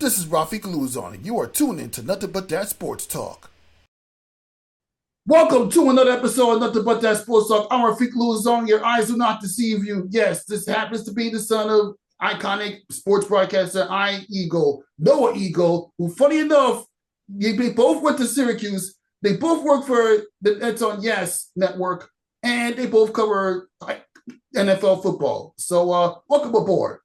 This is Rafiq Luzon, and you are tuned in to Nothing But That Sports Talk. Welcome to another episode of Nothing But That Sports Talk. I'm Rafiq Luzon. Your eyes do not deceive you. Yes, this happens to be the son of iconic sports broadcaster Noah Eagle, who, funny enough, they both went to Syracuse. They both work for the Nets on Yes Network, and they both cover NFL football. So welcome aboard.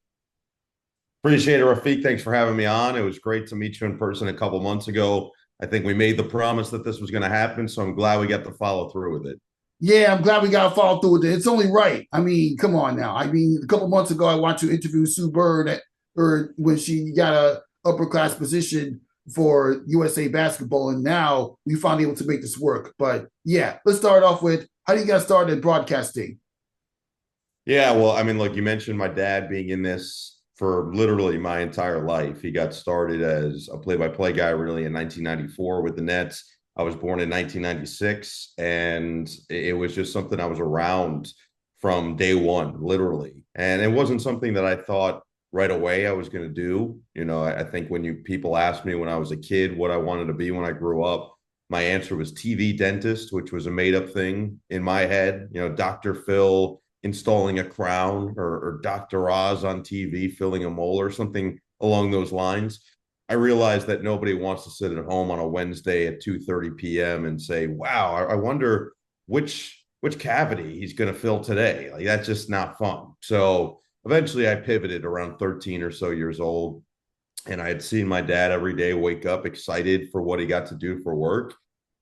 Appreciate it, Rafiq. Thanks for having me on. It was great to meet you in person a couple months ago. I think we made the promise that this was going to happen, so I'm glad we got to follow through with it. Yeah, I'm glad we got to follow through with it. It's only right. I mean, come on now. I mean, a couple months ago, I watched you interview Sue Bird when she got a upper class position for USA basketball, and now we finally able to make this work. But yeah, let's start off with, how do you get started in broadcasting? Yeah, well, I mean, look, you mentioned my dad being in this for literally my entire life. He got started as a play-by-play guy really in 1994 with the Nets. I was born in 1996, and it was just something I was around from day one, literally. And it wasn't something that I thought right away I was going to do. You know, I think when people asked me when I was a kid what I wanted to be when I grew up, my answer was TV dentist, which was a made-up thing in my head. You know, Dr. Phil installing a crown, or Dr. Oz on TV filling a mole or something along those lines. I realized that nobody wants to sit at home on a Wednesday at 2:30 p.m. and say, wow, I wonder which cavity he's going to fill today. Like, that's just not fun. So eventually I pivoted around 13 or so years old, and I had seen my dad every day wake up excited for what he got to do for work.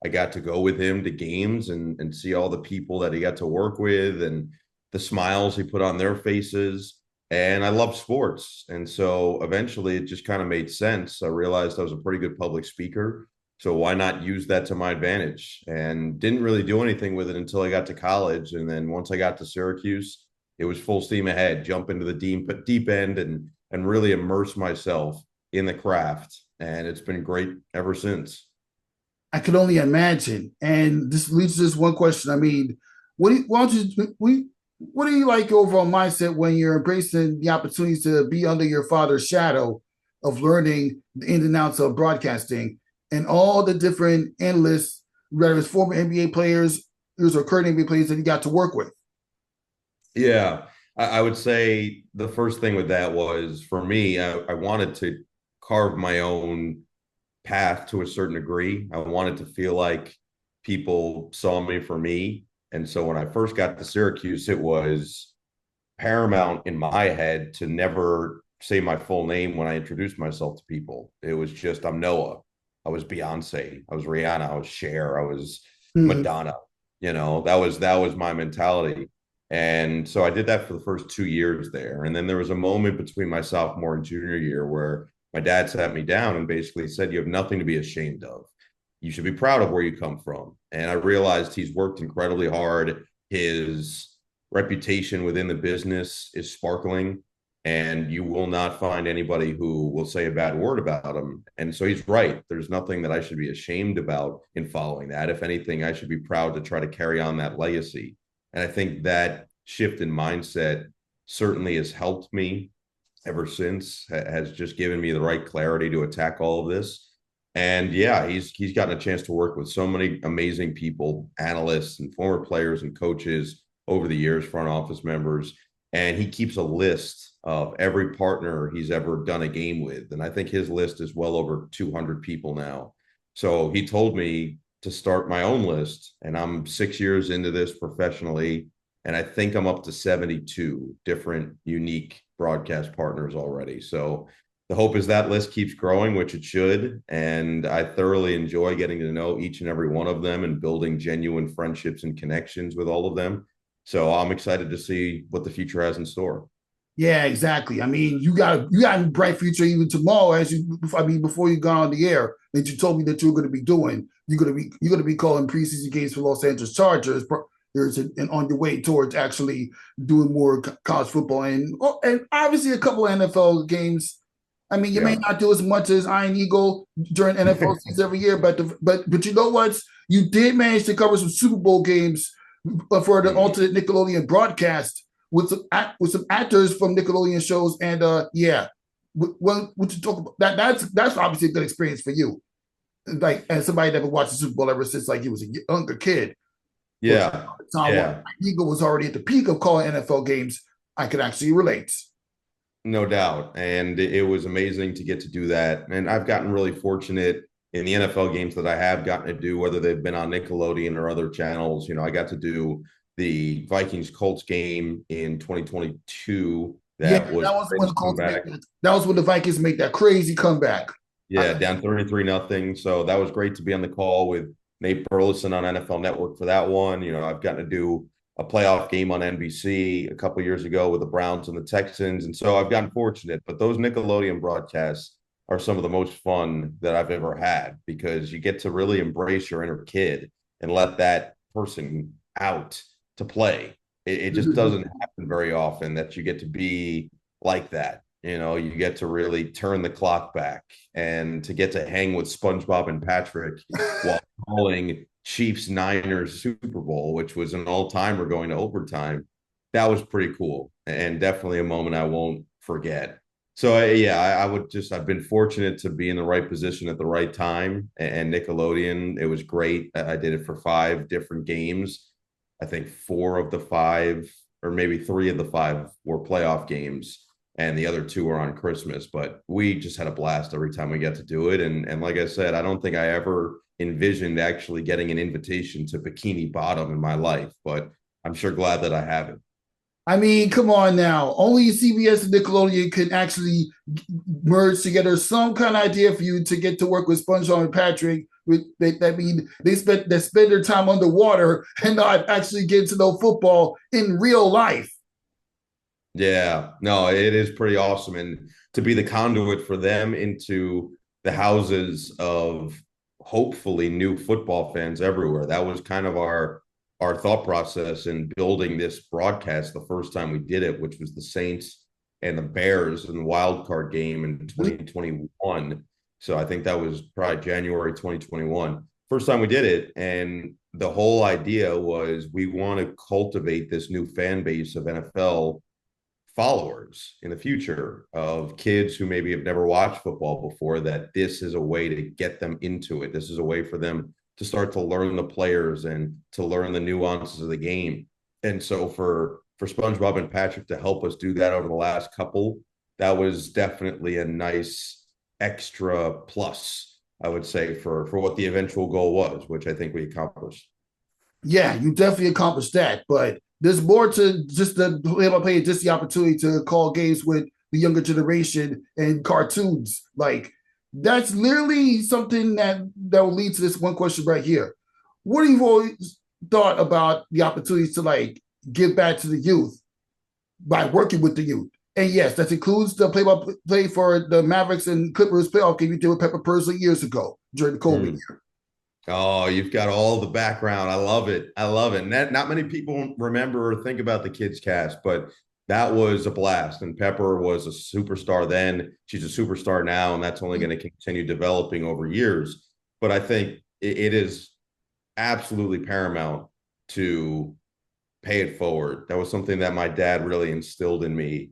I got to go with him to games and see all the people that he got to work with and the smiles he put on their faces. And I love sports. And so eventually it just kind of made sense. I realized I was a pretty good public speaker. So why not use that to my advantage? And didn't really do anything with it until I got to college. And then once I got to Syracuse, it was full steam ahead, jump into the deep end and really immerse myself in the craft. And it's been great ever since. I can only imagine. And this leads to this one question. I mean, what do you like your overall mindset when you're embracing the opportunities to be under your father's shadow of learning the ins and outs of broadcasting and all the different analysts, whether it's former NBA players or current NBA players that you got to work with? Yeah, I would say the first thing with that was, for me, I wanted to carve my own path to a certain degree. I wanted to feel like people saw me for me. And so when I first got to Syracuse, it was paramount in my head to never say my full name when I introduced myself to people. It was just, I'm Noah. I was Beyonce. I was Rihanna. I was Cher. I was Madonna. You know, that was my mentality. And so I did that for the first 2 years there. And then there was a moment between my sophomore and junior year where my dad sat me down and basically said, you have nothing to be ashamed of. You should be proud of where you come from. And I realized he's worked incredibly hard. His reputation within the business is sparkling, and you will not find anybody who will say a bad word about him. And so he's right. There's nothing that I should be ashamed about in following that. If anything, I should be proud to try to carry on that legacy. And I think that shift in mindset certainly has helped me ever since, has just given me the right clarity to attack all of this. And yeah, he's gotten a chance to work with so many amazing people, analysts and former players and coaches over the years, front office members. And he keeps a list of every partner he's ever done a game with. And I think his list is well over 200 people now. So he told me to start my own list, and I'm 6 years into this professionally. And I think I'm up to 72 different unique broadcast partners already. So the hope is that list keeps growing, which it should. And I thoroughly enjoy getting to know each and every one of them and building genuine friendships and connections with all of them. So I'm excited to see what the future has in store. Yeah, exactly. I mean, you got a bright future even tomorrow, before you got on the air, that you told me that you were going to be doing. You're going to be calling preseason games for Los Angeles Chargers. And on your way towards actually doing more college football and obviously a couple of NFL games. I mean, you may not do as much as Iron Eagle during NFL season every year, but you know what? You did manage to cover some Super Bowl games for the alternate Nickelodeon broadcast with some actors from Nickelodeon shows, and well, what you talk about that's obviously a good experience for you. Like, as somebody that never watched the Super Bowl ever since like he was a younger kid. But Yeah, the time when yeah. Eagle was already at the peak of calling NFL games, I could actually relate. No doubt. And it was amazing to get to do that. And I've gotten really fortunate in the NFL games that I have gotten to do, whether they've been on Nickelodeon or other channels. I got to do the Vikings Colts game in 2022. Yeah, That was that a was when nice the Colts made comeback. that was when the Vikings make that crazy comeback. I, Yeah, down 33-0. So that was great to be on the call with Nate Burleson on NFL Network for that one. I've gotten to do a playoff game on NBC a couple years ago with the Browns and the Texans. And so I've gotten fortunate, but those Nickelodeon broadcasts are some of the most fun that I've ever had because you get to really embrace your inner kid and let that person out to play. It just doesn't happen very often that you get to be like that. You get to really turn the clock back and to get to hang with SpongeBob and Patrick while calling Chiefs Niners Super Bowl, which was an all-timer going to overtime. That was pretty cool and definitely a moment I won't forget. So yeah, I've been fortunate to be in the right position at the right time. And Nickelodeon, it was great. I did it for 5 different games. I think 4 of the 5, or maybe 3 of the 5 were playoff games, and the other 2 were on Christmas. But we just had a blast every time we got to do it. And like I said, I don't think I ever envisioned actually getting an invitation to Bikini Bottom in my life, but I'm sure glad that I have it. I mean, come on now. Only CBS and Nickelodeon can actually merge together some kind of idea for you to get to work with SpongeBob and Patrick. They spend their time underwater and not actually get to know football in real life. Yeah, no, it is pretty awesome. And to be the conduit for them into the houses of hopefully new football fans everywhere. That was kind of our thought process in building this broadcast the first time we did it, which was the Saints and the Bears in the wild card game in 2021. So I think that was probably January 2021. First time we did it. And the whole idea was we want to cultivate this new fan base of NFL followers in the future, of kids who maybe have never watched football before, that this is a way to get them into it. This is a way for them to start to learn the players and to learn the nuances of the game. And so for SpongeBob and Patrick to help us do that over the last couple, that was definitely a nice extra plus, I would say, for what the eventual goal was, which I think we accomplished. Yeah, you definitely accomplished that, but there's more to just the play-by-play, just the opportunity to call games with the younger generation and cartoons. Like, that's literally something that will lead to this one question right here. What have you always thought about the opportunities to like give back to the youth by working with the youth? And yes, that includes the play-by-play for the Mavericks and Clippers playoff game you did with Pepper Pursley years ago during the COVID year. Oh, you've got all the background. I love it. I love it. And not many people remember or think about the Kids Cast, but that was a blast. And Pepper was a superstar then. She's a superstar now, and that's only going to continue developing over years. But I think it is absolutely paramount to pay it forward. That was something that my dad really instilled in me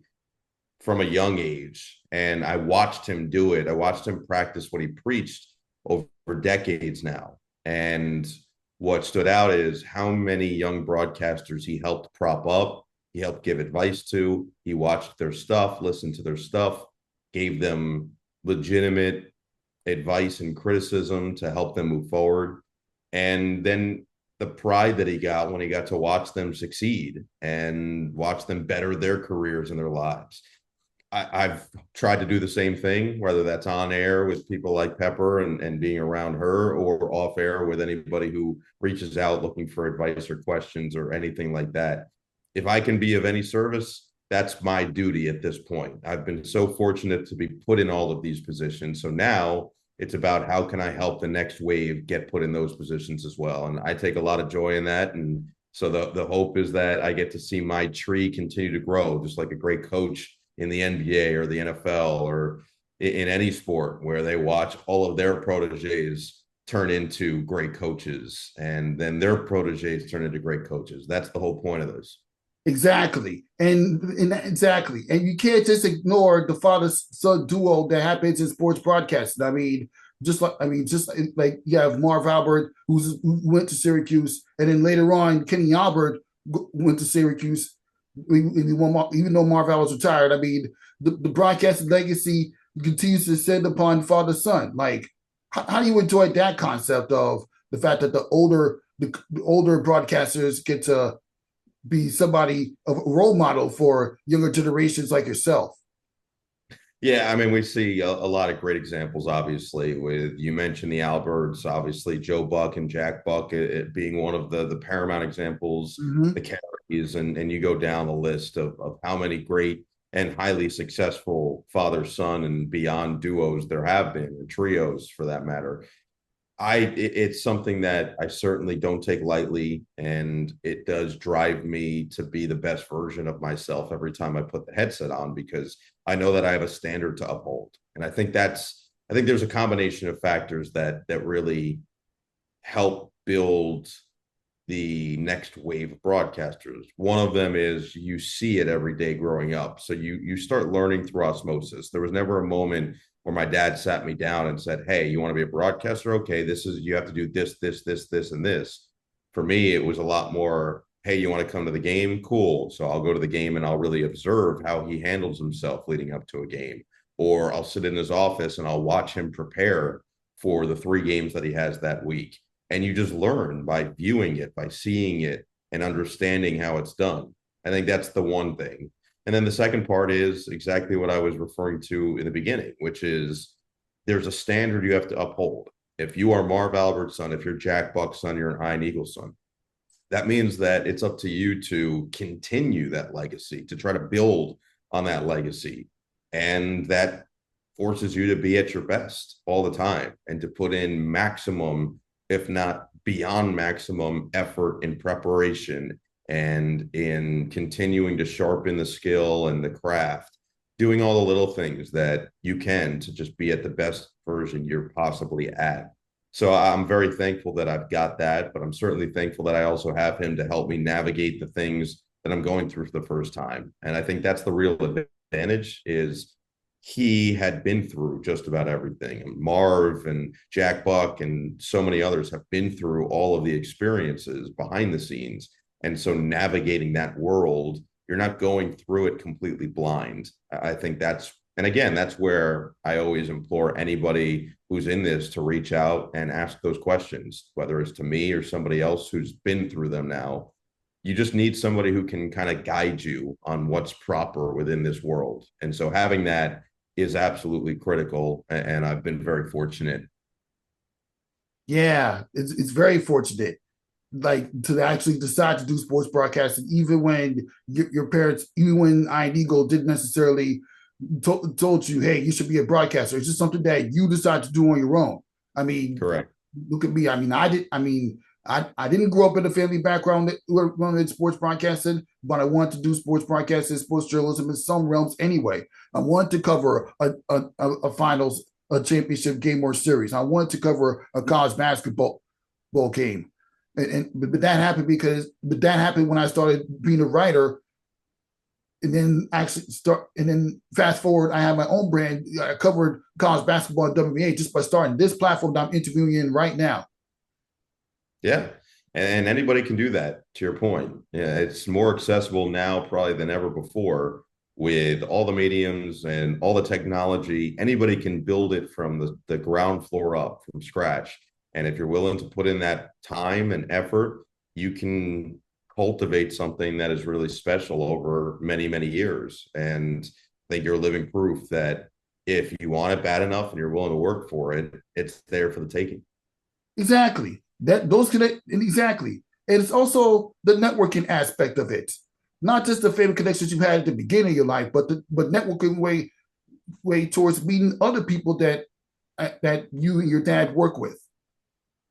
from a young age. And I watched him do it. I watched him practice what he preached over decades now. And what stood out is how many young broadcasters he helped prop up, he helped give advice to, he watched their stuff, listened to their stuff, gave them legitimate advice and criticism to help them move forward. And then the pride that he got when he got to watch them succeed and watch them better their careers and their lives. I've tried to do the same thing, whether that's on air with people like Pepper and being around her, or off air with anybody who reaches out looking for advice or questions or anything like that. If I can be of any service, that's my duty at this point. I've been so fortunate to be put in all of these positions. So now it's about how can I help the next wave get put in those positions as well. And I take a lot of joy in that. And so the hope is that I get to see my tree continue to grow, just like a great coach in the NBA or the NFL or in any sport, where they watch all of their proteges turn into great coaches, and then their proteges turn into great coaches. That's the whole point of this. Exactly. And you can't just ignore the father son duo that happens in sports broadcasting. Just like you have Marv Albert, who went to Syracuse, and then later on, Kenny Albert went to Syracuse. Even though Marv Albert's retired, the broadcasting legacy continues to descend upon father son. Like, how do you enjoy that concept of the fact that the older broadcasters get to be somebody a role model for younger generations like yourself? Yeah, I mean, we see a lot of great examples, obviously, with you mentioned the Alberts, obviously Joe Buck and Jack Buck it being one of the paramount examples, Mm-hmm. the Carries, and you go down the list of how many great and highly successful father-son and beyond duos there have been, or trios for that matter. It's something that I certainly don't take lightly, and it does drive me to be the best version of myself every time I put the headset on, because I know that I have a standard to uphold. And I think there's a combination of factors that really help build the next wave of broadcasters. One of them is you see it every day growing up. So you start learning through osmosis. There was never a moment where my dad sat me down and said, "Hey, you want to be a broadcaster? Okay, this is you have to do this, and this." For me, it was a lot more, "Hey, you want to come to the game? Cool. So I'll go to the game and I'll really observe how he handles himself leading up to a game. Or I'll sit in his office and I'll watch him prepare for the 3 games that he has that week, and you just learn by viewing it, by seeing it, and understanding how it's done. I think that's the one thing. And then the second part is exactly what I was referring to in the beginning, which is there's a standard you have to uphold. If you are Marv Albert's son, if you're Jack Buck's son, you're an Iron Eagle son. That means that it's up to you to continue that legacy, to try to build on that legacy. And that forces you to be at your best all the time and to put in maximum, if not beyond maximum, effort in preparation and in continuing to sharpen the skill and the craft, doing all the little things that you can to just be at the best version you're possibly at. So I'm very thankful that I've got that, but I'm certainly thankful that I also have him to help me navigate the things that I'm going through for the first time. And I think that's the real advantage is he had been through just about everything. And Marv and Jack Buck and so many others have been through all of the experiences behind the scenes. And so navigating that world, you're not going through it completely blind. I think that's, and again, that's where I always implore anybody who's in this to reach out and ask those questions, whether it's to me or somebody else who's been through them now. You just need somebody who can kind of guide you on what's proper within this world. And so having that is absolutely critical. And I've been very fortunate. Yeah, it's very fortunate, like, to actually decide to do sports broadcasting, even when your parents, even when Iron Eagle didn't necessarily told you, "Hey, you should be a broadcaster." It's just something that you decide to do on your own. I mean, Correct. look at me. I mean, I did. I mean, I didn't grow up in a family background that wanted sports broadcasting, but I wanted to do sports broadcasting, sports journalism in some realms anyway. I wanted to cover a finals, a championship game or series. I wanted to cover a college basketball game, but that happened when I started being a writer, and then fast forward, I have my own brand. I covered college basketball and WNBA just by starting this platform that I'm interviewing in right now. Yeah. And anybody can do that, to your point. Yeah, it's more accessible now probably than ever before with all the mediums and all the technology. Anybody can build it from the ground floor up from scratch. And if you're willing to put in that time and effort, you can cultivate something that is really special over many, many years. And I think you're living proof that if you want it bad enough and you're willing to work for it, it's there for the taking. Exactly. Exactly. And it's also the networking aspect of it. Not just the family connections you had at the beginning of your life, but networking way towards meeting other people that you and your dad work with.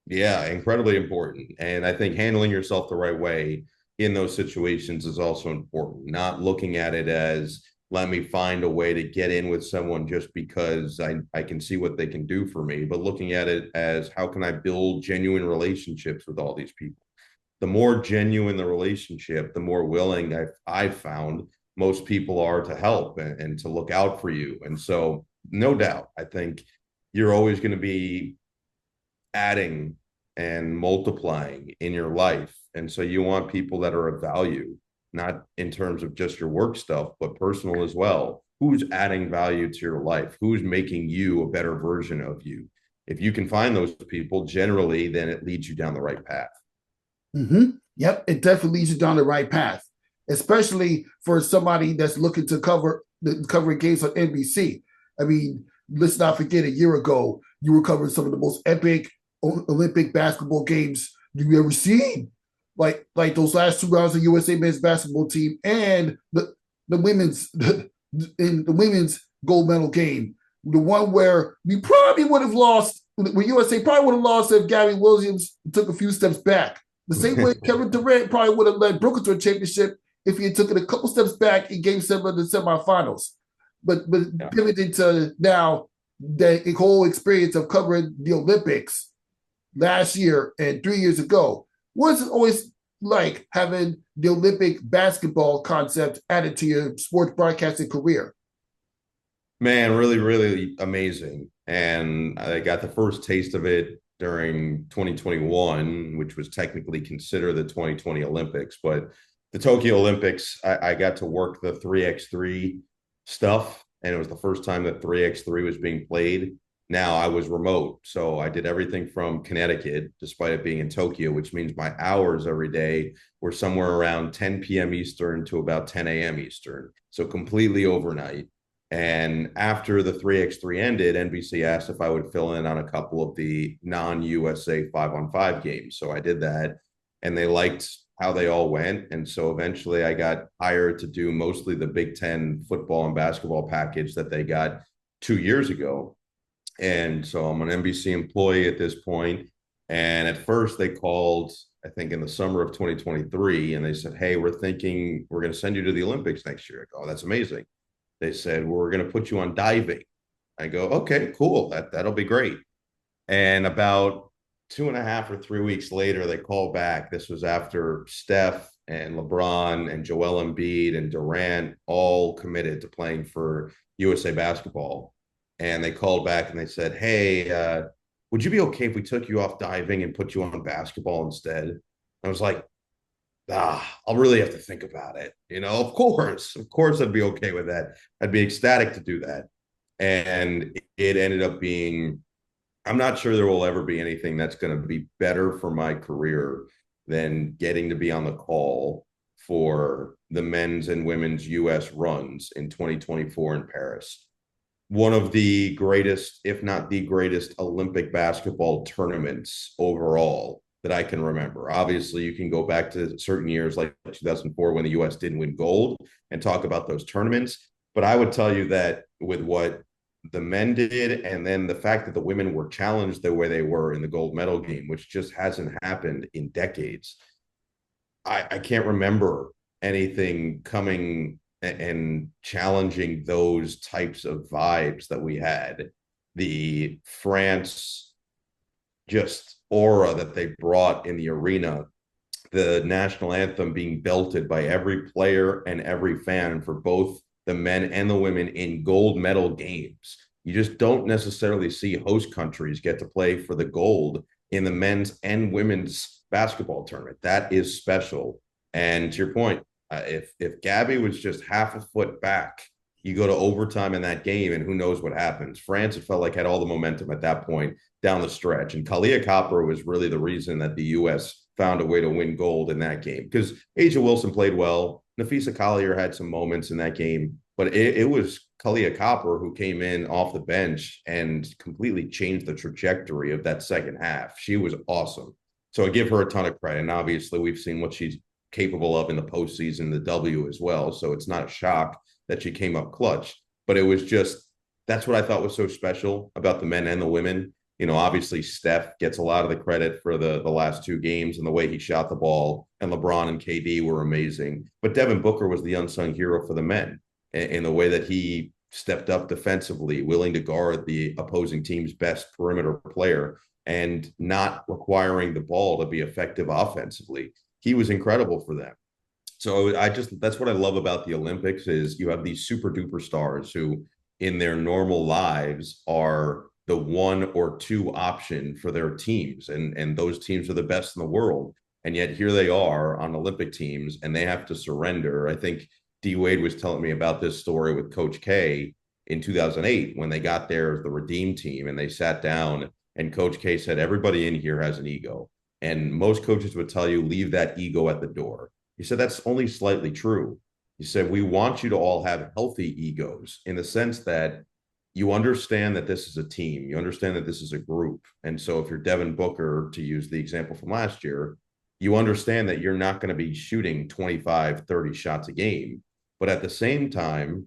Yeah, incredibly important. And I think handling yourself the right way in those situations is also important. Not looking at it as, let me find a way to get in with someone just because I can see what they can do for me, but looking at it as, how can I build genuine relationships with all these people? the more genuine the relationship, the more willing I've found most people are to help and to look out for you. And so, no doubt, I think you're always going to be adding and multiplying in your life. And so you want people that are of value, not in terms of just your work stuff, but personal as well. Who's adding value to your life? Who's making you a better version of you? If you can find those people, generally, then it leads you down the right path. Yep, it definitely leads you down the right path, especially for somebody that's looking to cover games on NBC. I mean, let's not forget, a year ago, you were covering some of the most epic Olympic basketball games you've ever seen. Like those last 2 rounds of USA men's basketball team and the women's in the women's gold medal game. The one where we probably would have lost, where USA probably would have lost if Gabby Williams took a few steps back. The same way Kevin Durant probably would have led Brooklyn to a championship if he had taken a couple steps back in Game 7 of the semifinals. But pivoting to now the whole experience of covering the Olympics last year and 3 years ago, what's it always like having the Olympic basketball concept added to your sports broadcasting career? Man, really, really amazing. And I got the first taste of it during 2021, which was technically considered the 2020 Olympics. But the Tokyo Olympics, I got to work the 3x3 stuff. And it was the first time that 3x3 was being played. Now I was remote. So I did everything from Connecticut, despite it being in Tokyo, which means my hours every day were somewhere around 10 p.m. Eastern to about 10 a.m. Eastern. So completely overnight. And after the 3x3 ended, NBC asked if I would fill in on a couple of the non-USA 5-on-5 games. So I did that, and they liked how they all went. And so eventually I got hired to do mostly the Big Ten football and basketball package that they got 2 years ago. And so I'm an NBC employee at this point. And at first they called, I think in the summer of 2023, and they said, hey, we're thinking we're going to send you to the Olympics next year. I go, oh, that's amazing. They said, well, we're going to put you on diving. I go, okay, cool. That'll be great. And about 2.5 or 3 weeks later, they called back. This was after Steph and LeBron and Joel Embiid and Durant all committed to playing for USA Basketball. And they called back and they said, hey, would you be okay if we took you off diving and put you on basketball instead? I was like, I'll really have to think about it. Of course, I'd be okay with that. I'd be ecstatic to do that. And it ended up being, I'm not sure there will ever be anything that's going to be better for my career than getting to be on the call for the men's and women's US runs in 2024 in Paris. One of the greatest, if not the greatest, Olympic basketball tournaments overall that I can remember. Obviously, you can go back to certain years like 2004 when the U.S. didn't win gold and talk about those tournaments. But I would tell you that with what the men did, and then the fact that the women were challenged the way they were in the gold medal game, which just hasn't happened in decades. I can't remember anything coming and challenging those types of vibes that we had. The France just aura that they brought in the arena, the national anthem being belted by every player and every fan for both the men and the women in gold medal games. You just don't necessarily see host countries get to play for the gold in the men's and women's basketball tournament. That is special. And to your point, if Gabby was just half a foot back, you go to overtime in that game, and who knows what happens. France, it felt like, had all the momentum at that point down the stretch. And Kalia Copper was really the reason that the U.S. found a way to win gold in that game, because Asia Wilson played well. Nafisa Collier had some moments in that game, but it was Kalia Copper who came in off the bench and completely changed the trajectory of that second half. She was awesome. So I give her a ton of credit. And obviously, we've seen what she's capable of in the postseason, the W as well. So it's not a shock that she came up clutch. But it was just, that's what I thought was so special about the men and the women. Obviously Steph gets a lot of the credit for the last two games and the way he shot the ball, and LeBron and KD were amazing. But Devin Booker was the unsung hero for the men in the way that he stepped up defensively, willing to guard the opposing team's best perimeter player and not requiring the ball to be effective offensively. he was incredible for them. So that's what I love about the Olympics is you have these super duper stars who in their normal lives are the one or two option for their teams. And those teams are the best in the world. And yet here they are on Olympic teams and they have to surrender. I think D Wade was telling me about this story with Coach K in 2008 when they got there as the Redeem team and they sat down and Coach K said, everybody in here has an ego. And most coaches would tell you, leave that ego at the door. He said, that's only slightly true. He said, we want you to all have healthy egos in the sense that you understand that this is a team. You understand that this is a group. And so if you're Devin Booker, to use the example from last year, you understand that you're not going to be shooting 25, 30 shots a game. But at the same time,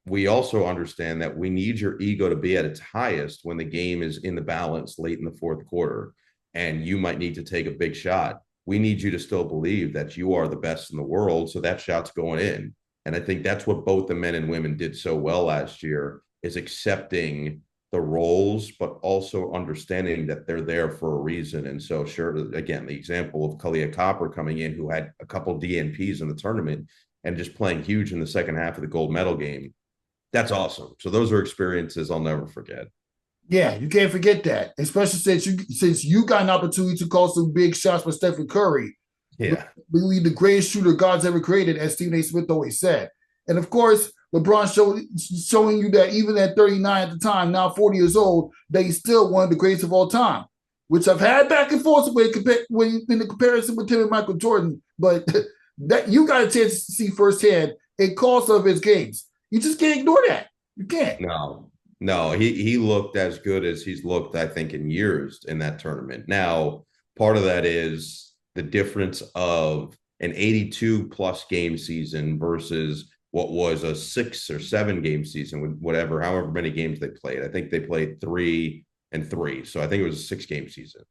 we also understand that we need your ego to be at its highest when the game is in the balance late in the fourth quarter. And you might need to take a big shot. We need you to still believe that you are the best in the world. So that shot's going in. And I think that's what both the men and women did so well last year is accepting the roles, but also understanding that they're there for a reason. And so, sure, again, the example of Kalia Copper coming in, who had a couple DNPs in the tournament and just playing huge in the second half of the gold medal game. That's awesome. So those are experiences I'll never forget. Yeah, you can't forget that, especially since you got an opportunity to call some big shots for Stephen Curry. Yeah. Believe the greatest shooter God's ever created, as Stephen A. Smith always said. And of course, LeBron showing you that even at 39 at the time, now 40 years old, that he's still one of the greatest of all time, which I've had back and forth with in the comparison with him and Michael Jordan. But that you got a chance to see firsthand a cost of his games. You just can't ignore that. You can't. No, he looked as good as he's looked, I think, in years in that tournament. Now, part of that is the difference of an 82 plus game season versus what was a 6 or 7 game season with however many games they played. I think they played 3 and 3. So I think it was a 6-game season.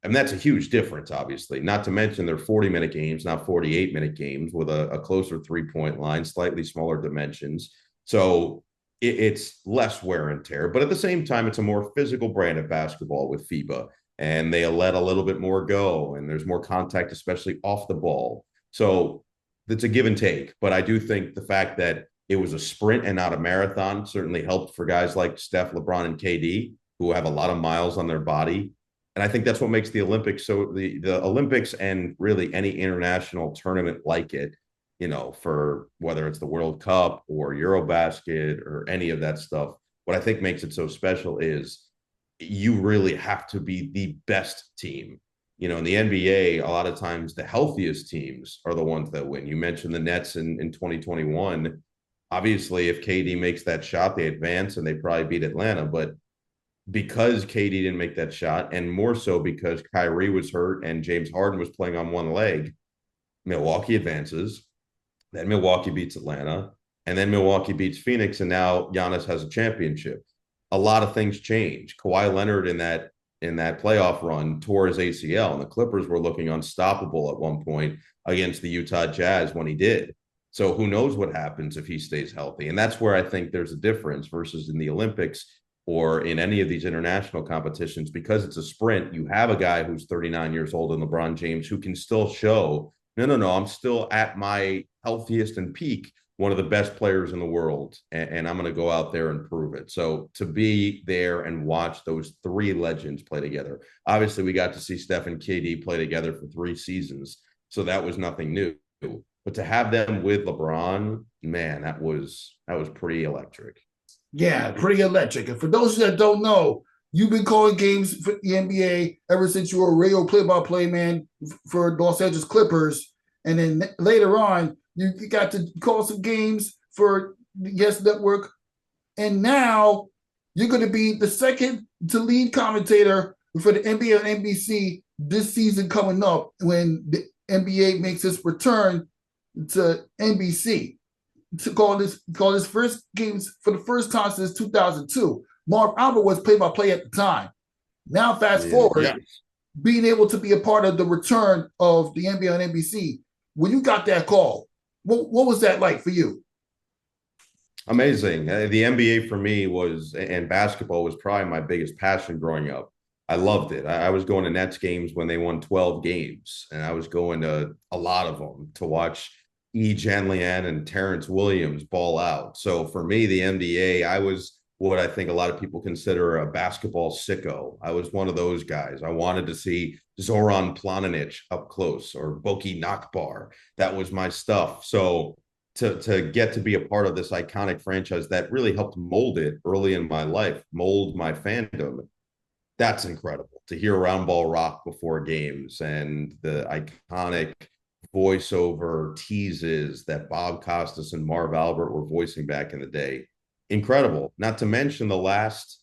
And that's a huge difference, obviously, not to mention they're 40-minute games, not 48-minute games with a closer 3-point line, slightly smaller dimensions. So it's less wear and tear, but at the same time, it's a more physical brand of basketball with FIBA, and they let a little bit more go, and there's more contact, especially off the ball. So it's a give and take, but I do think the fact that it was a sprint and not a marathon certainly helped for guys like Steph, LeBron, and KD, who have a lot of miles on their body. And I think that's what makes the Olympics the Olympics and really any international tournament like it, for whether it's the World Cup or Eurobasket or any of that stuff, what I think makes it so special is you really have to be the best team. In the NBA, a lot of times the healthiest teams are the ones that win. You mentioned the Nets in 2021. Obviously, if KD makes that shot, they advance and they probably beat Atlanta. But because KD didn't make that shot, and more so because Kyrie was hurt and James Harden was playing on one leg, Milwaukee advances. Then Milwaukee beats Atlanta, and then Milwaukee beats Phoenix, and now Giannis has a championship. A lot of things change. Kawhi Leonard in that playoff run tore his ACL, and the Clippers were looking unstoppable at one point against the Utah Jazz when he did. So who knows what happens if he stays healthy? And that's where I think there's a difference versus in the Olympics or in any of these international competitions. Because it's a sprint, you have a guy who's 39 years old and LeBron James who can still show, no, I'm still at my healthiest and peak, one of the best players in the world, and I'm going to go out there and prove it. So to be there and watch those 3 legends play together, obviously we got to see Steph and KD play together for 3 seasons, so that was nothing new. But to have them with LeBron, man, that was pretty electric. Yeah, pretty electric. And for those that don't know, you've been calling games for the NBA ever since you were a radio play-by-play man for Los Angeles Clippers. And then later on, you got to call some games for the Yes Network. And now you're going to be the second to lead commentator for the NBA on NBC this season coming up when the NBA makes its return to NBC to call this first games for the first time since 2002. Marv Albert was play-by-play at the time. Now, fast forward, being able to be a part of the return of the NBA on NBC. When you got that call, what was that like for you? Amazing. The NBA for me and basketball was probably my biggest passion growing up. I loved it. I was going to Nets games when they won 12 games, and I was going to a lot of them to watch Janlian and Terrence Williams ball out. So for me, the NBA, I was what I think a lot of people consider a basketball sicko. I was one of those guys. I wanted to see Zoran Planinic up close or Boki Nakbar. That was my stuff. So to get to be a part of this iconic franchise that really helped mold it early in my life, mold my fandom, that's incredible. To hear Round Ball Rock before games and the iconic voiceover teases that Bob Costas and Marv Albert were voicing back in the day. Incredible. Not to mention the last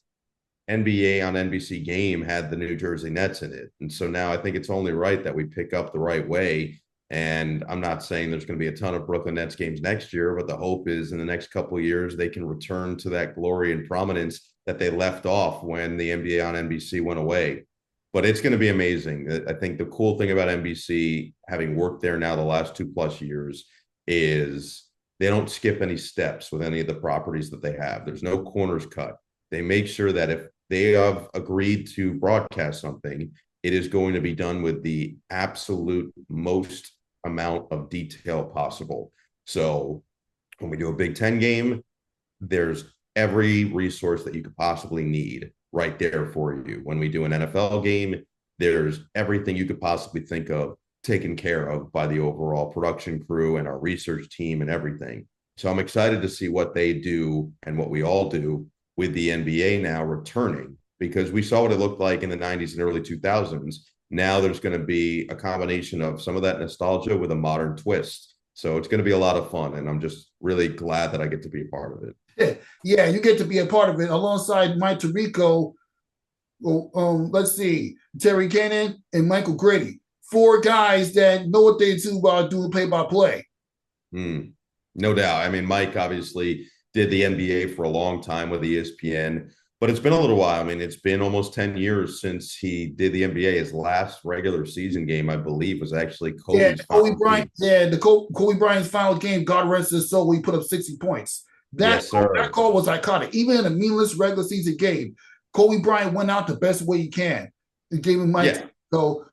NBA on NBC game had the New Jersey Nets in it. And so now I think it's only right that we pick up the right way. And I'm not saying there's going to be a ton of Brooklyn Nets games next year, but the hope is in the next couple of years, they can return to that glory and prominence that they left off when the NBA on NBC went away. But it's going to be amazing. I think the cool thing about NBC, having worked there now the last 2+ years, is they don't skip any steps with any of the properties that they have. There's no corners cut. They make sure that if they have agreed to broadcast something, it is going to be done with the absolute most amount of detail possible. So when we do a Big Ten game, there's every resource that you could possibly need right there for you. When we do an NFL game, there's everything you could possibly think of taken care of by the overall production crew and our research team and everything. So I'm excited to see what they do and what we all do with the NBA now returning, because we saw what it looked like in the 90s and early 2000s. Now there's going to be a combination of some of that nostalgia with a modern twist. So it's going to be a lot of fun, and I'm just really glad that I get to be a part of it. Yeah, you get to be a part of it alongside Mike Tirico. Let's see, Terry Cannon and Michael Grady. 4 guys that know what they do about doing play-by-play. No doubt. I mean, Mike obviously did the NBA for a long time with ESPN, but it's been a little while. I mean, it's been almost 10 years since he did the NBA. His last regular season game, I believe, was actually Kobe's Kobe Bryant. Yeah, the Kobe Bryant's final game, God rest his soul, he put up 60 points. That call was iconic. Even in a meaningless regular season game, Kobe Bryant went out the best way he can. It gave him Mike. Yeah. So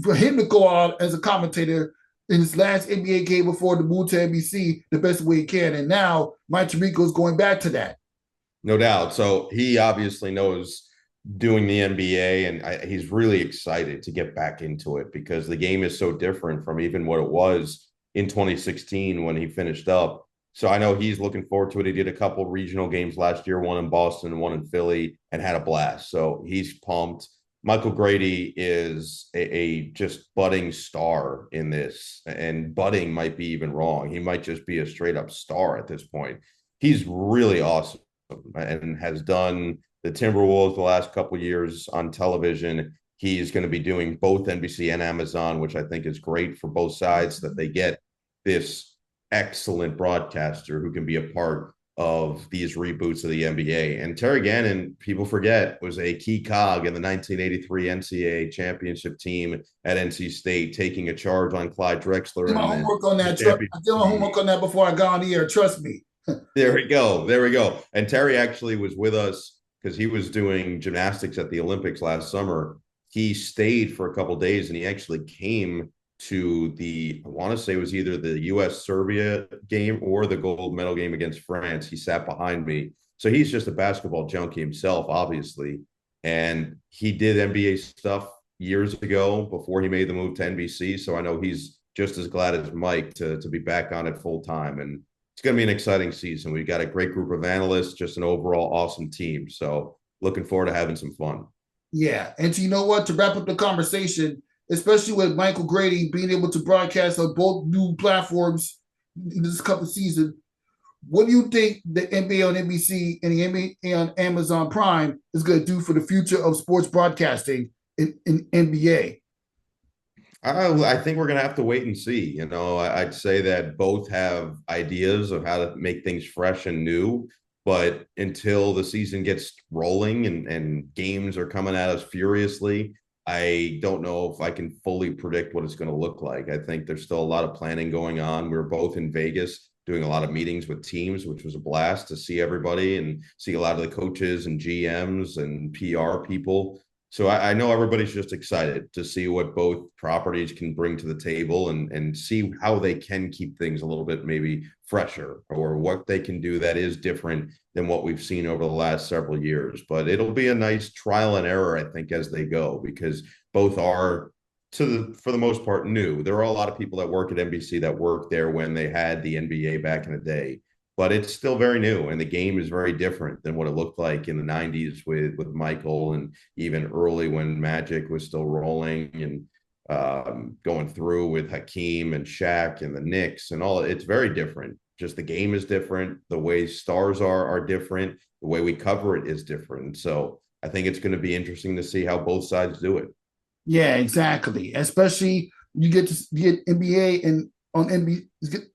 for him to go out as a commentator in his last NBA game before the move to NBC the best way he can. And now Mike Tirico is going back to that. No doubt. So he obviously knows doing the NBA, and he's really excited to get back into it because the game is so different from even what it was in 2016 when he finished up. So I know he's looking forward to it. He did a couple regional games last year, one in Boston, one in Philly, and had a blast. So he's pumped. Michael Grady is a just budding star in this, and budding might be even wrong. He might just be a straight up star at this point. He's really awesome and has done the Timberwolves the last couple of years on television. He's going to be doing both NBC and Amazon, which I think is great for both sides, that they get this excellent broadcaster who can be a part of these reboots of the NBA. And Terry Gannon, people forget, was a key cog in the 1983 NCAA championship team at NC State, taking a charge on Clyde Drexler. I did my homework on that. I did my homework on that before I got on the air. Trust me. There we go. And Terry actually was with us because he was doing gymnastics at the Olympics last summer. He stayed for a couple of days, and he actually came to I want to say it was either the U.S.-Serbia game or the gold medal game against France. He sat behind me. So he's just a basketball junkie himself, obviously. And he did NBA stuff years ago before he made the move to NBC. So I know he's just as glad as Mike to be back on it full time. And it's going to be an exciting season. We've got a great group of analysts, just an overall awesome team. So looking forward to having some fun. Yeah. And you know what? To wrap up the conversation, especially with Michael Grady being able to broadcast on both new platforms in this couple of seasons, what do you think the NBA on NBC and the NBA on Amazon Prime is going to do for the future of sports broadcasting in NBA? I think we're going to have to wait and see. You know, I'd say that both have ideas of how to make things fresh and new. But until the season gets rolling and games are coming at us furiously, I don't know if I can fully predict what it's going to look like. I think there's still a lot of planning going on. We were both in Vegas doing a lot of meetings with teams, which was a blast to see everybody and see a lot of the coaches and GMs and PR people. So I know everybody's just excited to see what both properties can bring to the table and see how they can keep things a little bit maybe fresher or what they can do that is different than what we've seen over the last several years. But it'll be a nice trial and error, I think, as they go, because both are for the most part new. There are a lot of people that work at NBC that worked there when they had the NBA back in the day, but it's still very new and the game is very different than what it looked like in the 90s with Michael and even early when Magic was still rolling and going through with Hakeem and Shaq and the Knicks and all. It's very different. Just the game is different. The way stars are different. The way we cover it is different. So I think it's going to be interesting to see how both sides do it. Yeah, exactly. Especially you get to get NBA and on NBC,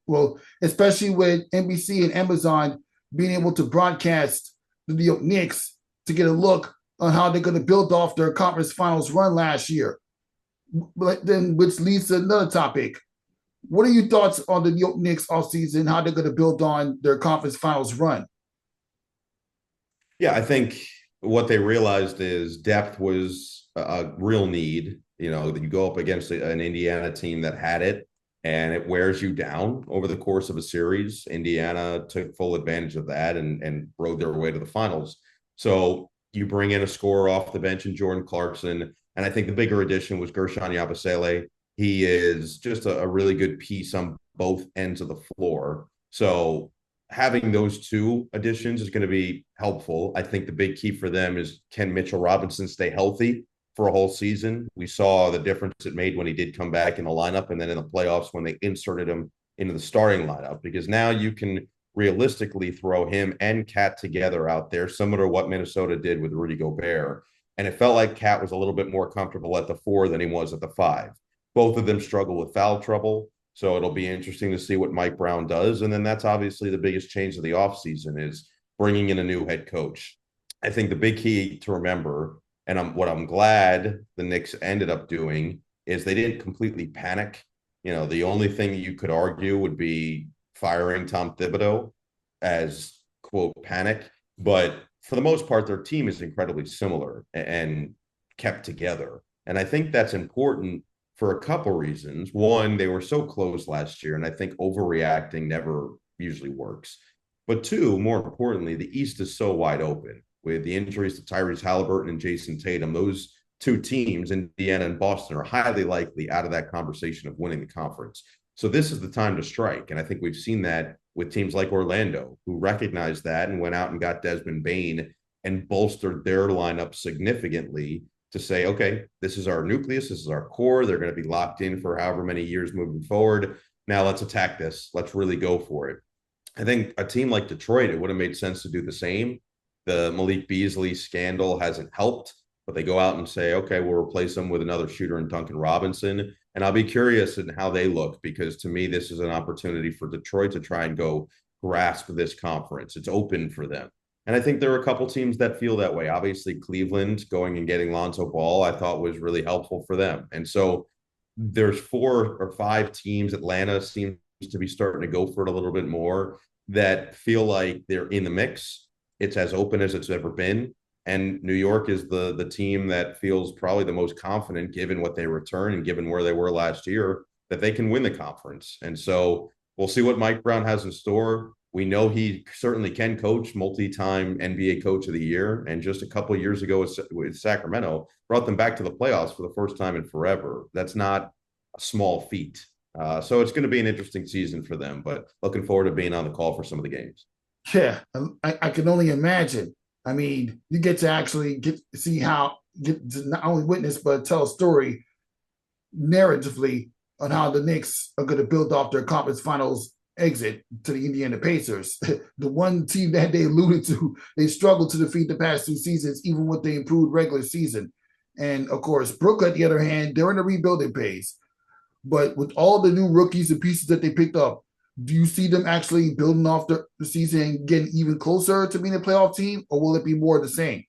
well, especially with NBC and Amazon being able to broadcast the New York Knicks to get a look on how they're going to build off their conference finals run last year. But then, which leads to another topic. What are your thoughts on the New York Knicks offseason, how they're going to build on their conference finals run? Yeah, I think what they realized is depth was a real need. You know, you go up against an Indiana team that had it and it wears you down over the course of a series. Indiana took full advantage of that and rode their way to the finals. So you bring in a scorer off the bench in Jordan Clarkson. And I think the bigger addition was Gershon Yabusele. He is just a really good piece on both ends of the floor. So having those two additions is going to be helpful. I think the big key for them is, can Mitchell Robinson stay healthy for a whole season? We saw the difference it made when he did come back in the lineup and then in the playoffs when they inserted him into the starting lineup, because now you can realistically throw him and Cat together out there, similar to what Minnesota did with Rudy Gobert. And it felt like Cat was a little bit more comfortable at the 4 than he was at the 5. Both of them struggle with foul trouble. So it'll be interesting to see what Mike Brown does. And then that's obviously the biggest change of the offseason is bringing in a new head coach. I think the big key to remember, and what I'm glad the Knicks ended up doing, is they didn't completely panic. You know, the only thing you could argue would be firing Tom Thibodeau as, quote, panic. But for the most part, their team is incredibly similar and kept together. And I think that's important for a couple reasons. One, they were so close last year, and I think overreacting never usually works. But two, more importantly, the East is so wide open with the injuries to Tyrese Halliburton and Jason Tatum. Those two teams, Indiana and Boston, are highly likely out of that conversation of winning the conference. So this is the time to strike. And I think we've seen that with teams like Orlando, who recognized that and went out and got Desmond Bane and bolstered their lineup significantly to say, okay, this is our nucleus, this is our core. They're going to be locked in for however many years moving forward. Now let's attack this. Let's really go for it. I think a team like Detroit, it would have made sense to do the same. The Malik Beasley scandal hasn't helped, but they go out and say, okay, we'll replace them with another shooter in Duncan Robinson. And I'll be curious in how they look, because to me, this is an opportunity for Detroit to try and go grasp this conference. It's open for them. And I think there are a couple teams that feel that way. Obviously, Cleveland going and getting Lonzo Ball, I thought was really helpful for them. And so there's 4 or 5 teams. Atlanta seems to be starting to go for it a little bit more, that feel like they're in the mix. It's as open as it's ever been. And New York is the team that feels probably the most confident, given what they return and given where they were last year, that they can win the conference. And so we'll see what Mike Brown has in store. We know he certainly can coach, multi-time NBA coach of the year. And just a couple of years ago with Sacramento, brought them back to the playoffs for the first time in forever. That's not a small feat. So it's going to be an interesting season for them, but looking forward to being on the call for some of the games. Yeah, I can only imagine. I mean, you get to actually get to not only witness, but tell a story narratively on how the Knicks are going to build off their conference finals exit to the Indiana Pacers. The one team that they alluded to, they struggled to defeat the past 2 seasons, even with the improved regular season. And of course, Brooklyn, on the other hand, they're in a rebuilding phase. But with all the new rookies and pieces that they picked up, do you see them actually building off the season and getting even closer to being a playoff team, or will it be more of the same?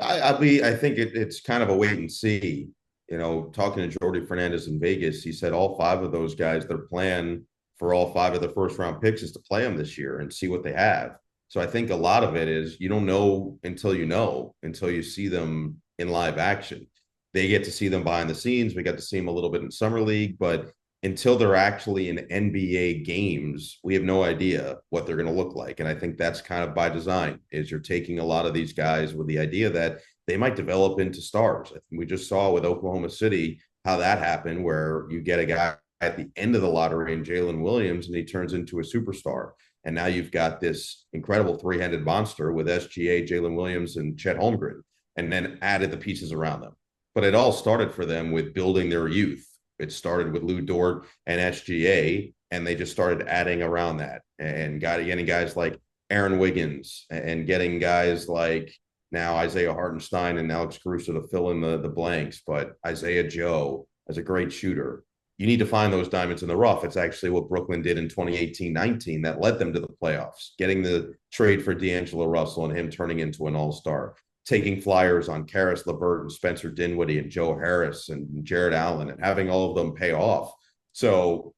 I think it's kind of a wait and see. You know, talking to Jordy Fernandez in Vegas, he said all 5 of those guys, their plan for all 5 of the first round picks is to play them this year and see what they have. So I think a lot of it is you don't know until you see them in live action. They get to see them behind the scenes. We got to see them a little bit in summer league, but until they're actually in NBA games, we have no idea what they're going to look like. And I think that's kind of by design, is you're taking a lot of these guys with the idea that they might develop into stars. I think we just saw with Oklahoma City how that happened, where you get a guy at the end of the lottery in Jalen Williams and he turns into a superstar. And now you've got this incredible three-headed monster with SGA, Jalen Williams, and Chet Holmgren, and then added the pieces around them. But it all started for them with building their youth. It started with Lou Dort and SGA, and they just started adding around that and getting guys like Aaron Wiggins and getting guys like now Isaiah Hartenstein and Alex Caruso to fill in the blanks. But Isaiah Joe as a great shooter. You need to find those diamonds in the rough. It's actually what Brooklyn did in 2018-19 that led them to the playoffs, getting the trade for D'Angelo Russell and him turning into an all-star, taking flyers on Karis LeVert and Spencer Dinwiddie and Joe Harris and Jared Allen and having all of them pay off. So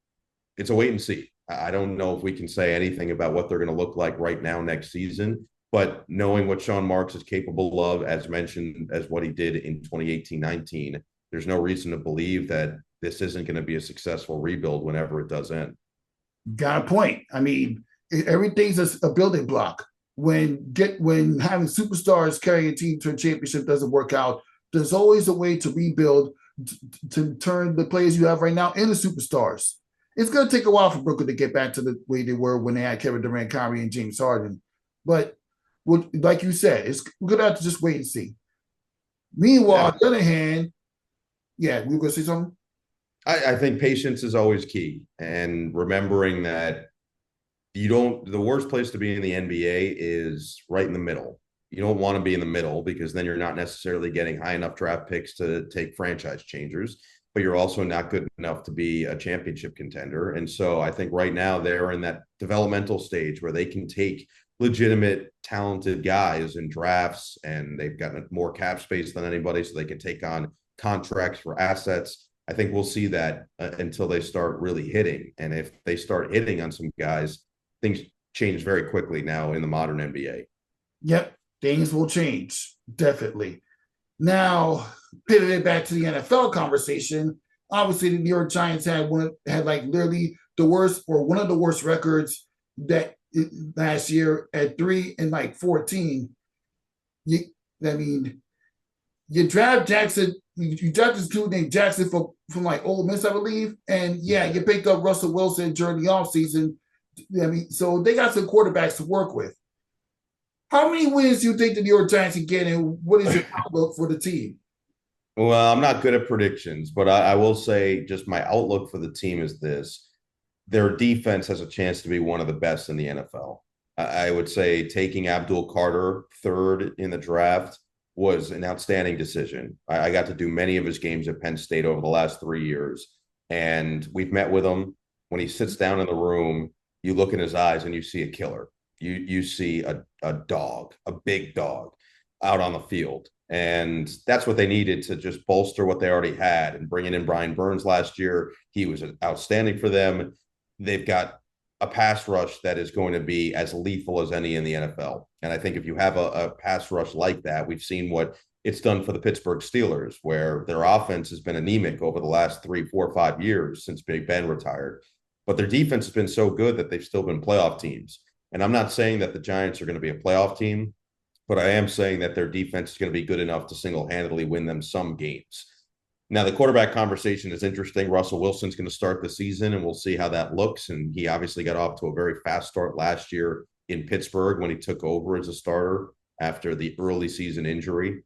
it's a wait and see. I don't know if we can say anything about what they're going to look like right now next season, but knowing what Sean Marks is capable of, as mentioned, as what he did in 2018-19, there's no reason to believe that this isn't going to be a successful rebuild whenever it does end. Got a point. I mean, everything's a building block. When having superstars carry a team to a championship doesn't work out, there's always a way to rebuild to turn the players you have right now into superstars. It's going to take a while for Brooklyn to get back to the way they were when they had Kevin Durant, Kyrie, and James Harden. But like you said, we're going to have to just wait and see. Meanwhile, on the other hand, yeah, we were going to say something? I think patience is always key, and remembering that the worst place to be in the NBA is right in the middle. You don't want to be in the middle because then you're not necessarily getting high enough draft picks to take franchise changers, but you're also not good enough to be a championship contender. And so I think right now they're in that developmental stage where they can take legitimate, talented guys in drafts, and they've got more cap space than anybody, so they can take on contracts for assets. I think we'll see that until they start really hitting. And if they start hitting on some guys, things change very quickly now in the modern NBA. Yep, things will change, definitely. Now, pivoting back to the NFL conversation, obviously the New York Giants had like literally the worst or one of the worst records that last year at 3-14. You draft Jackson. You draft this dude named Jackson from like Ole Miss, I believe, and yeah, you picked up Russell Wilson during the offseason. So they got some quarterbacks to work with. How many wins do you think the New York Giants can get, and what is your outlook for the team? Well, I'm not good at predictions, but I will say just my outlook for the team is this. Their defense has a chance to be one of the best in the NFL. I would say taking Abdul Carter third in the draft was an outstanding decision. I got to do many of his games at Penn State over the last 3 years, and we've met with him. When he sits down in the room, you look in his eyes and you see a killer. You see a dog, a big dog out on the field. And that's what they needed to just bolster what they already had. And bringing in Brian Burns last year, he was outstanding for them. They've got a pass rush that is going to be as lethal as any in the NFL. And I think if you have a pass rush like that, we've seen what it's done for the Pittsburgh Steelers, where their offense has been anemic over the last 3, 4, 5 years since Big Ben retired. But their defense has been so good that they've still been playoff teams. And I'm not saying that the Giants are going to be a playoff team, but I am saying that their defense is going to be good enough to single-handedly win them some games. Now, the quarterback conversation is interesting. Russell Wilson's going to start the season, and we'll see how that looks. And he obviously got off to a very fast start last year in Pittsburgh when he took over as a starter after the early season injury.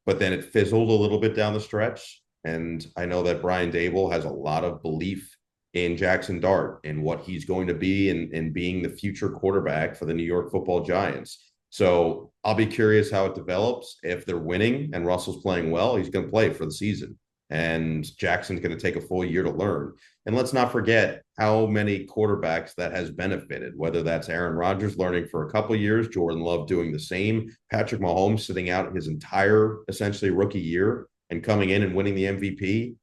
But then it fizzled a little bit down the stretch. And I know that Brian Daboll has a lot of belief in Jackson Dart and what he's going to be in being the future quarterback for the New York Football Giants. So I'll be curious how it develops. If they're winning and Russell's playing well, he's going to play for the season. And Jackson's going to take a full year to learn. And let's not forget how many quarterbacks that has benefited, whether that's Aaron Rodgers learning for a couple of years, Jordan Love doing the same, Patrick Mahomes sitting out his entire essentially rookie year and coming in and winning the MVP.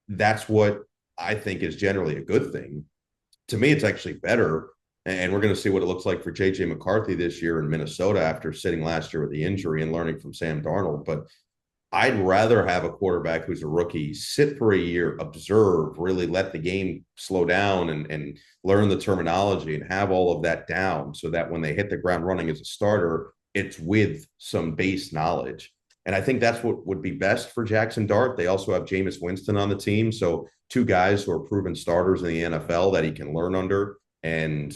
That's what I think is generally a good thing. To me, it's actually better And we're going to see what it looks like for J.J. McCarthy this year in Minnesota after sitting last year with the injury and learning from Sam Darnold. But I'd rather have a quarterback who's a rookie sit for a year, observe, really let the game slow down and learn the terminology and have all of that down so that when they hit the ground running as a starter, it's with some base knowledge. And I think that's what would be best for Jackson Dart. They also have Jameis Winston on the team. So two guys who are proven starters in the NFL that he can learn under and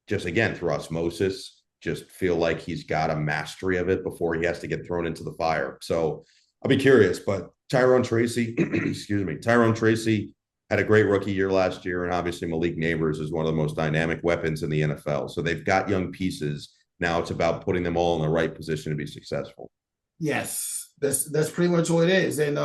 just, again, through osmosis, just feel like he's got a mastery of it before he has to get thrown into the fire. So I'll be curious, but Tyrone Tracy, excuse me, Tyrone Tracy had a great rookie year last year. And obviously Malik Neighbors is one of the most dynamic weapons in the NFL. So they've got young pieces. Now it's about putting them all in the right position to be successful. Yes, that's pretty much what it is. And I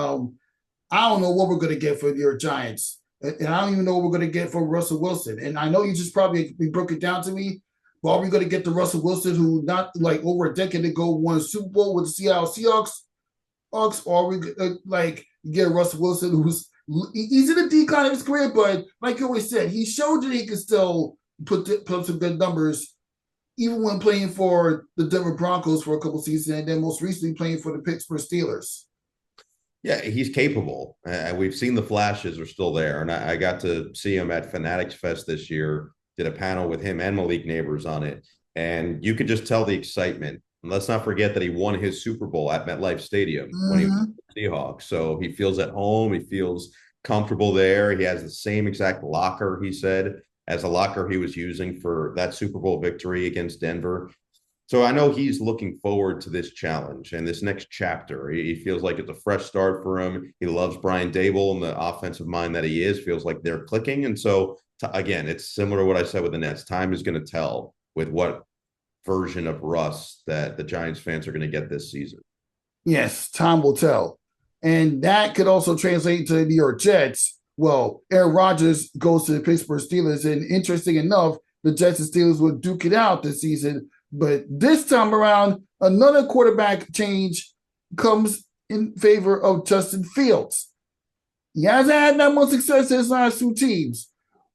don't know what we're going to get for your Giants. And I don't even know what we're going to get for Russell Wilson. And I know you just probably broke it down to me, but are we going to get the Russell Wilson who not like over a decade ago won a Super Bowl with the Seattle Seahawks? Or are we like get Russell Wilson who's he's in a decline of his career, but like you always said, he showed that he could still put up some good numbers, even when playing for the Denver Broncos for a couple seasons, and then most recently playing for the Pittsburgh Steelers. Yeah, he's capable. We've seen the flashes are still there. And I got to see him at Fanatics Fest this year, did a panel with him and Malik Neighbors on it. And you could just tell the excitement. And let's not forget that he won his Super Bowl at MetLife Stadium when he was with the Seahawks. So he feels at home. He feels comfortable there. He has the same exact locker, he said, as a locker he was using for that Super Bowl victory against Denver. So I know he's looking forward to this challenge and this next chapter. He feels like it's a fresh start for him. He loves Brian Daboll and the offensive mind that he is, feels like they're clicking. And so, again, it's similar to what I said with the Nets. Time is going to tell with what version of Russ that the Giants fans are going to get this season. Yes, time will tell. And that could also translate to the New York Jets. Well, Aaron Rodgers goes to the Pittsburgh Steelers. And interesting enough, the Jets and Steelers will duke it out this season. But this time around, another quarterback change comes in favor of Justin Fields. He hasn't had that much success in his last two teams.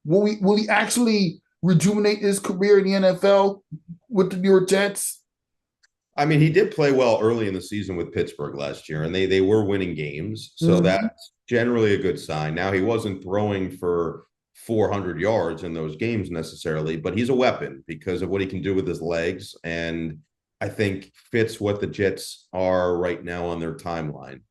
Will he actually rejuvenate his career in the NFL with the New York Jets? I mean, he did play well early in the season with Pittsburgh last year, and they were winning games. So that's generally a good sign. Now, he wasn't throwing for 400 yards in those games necessarily, but he's a weapon because of what he can do with his legs. And I think fits what the Jets are right now on their timeline.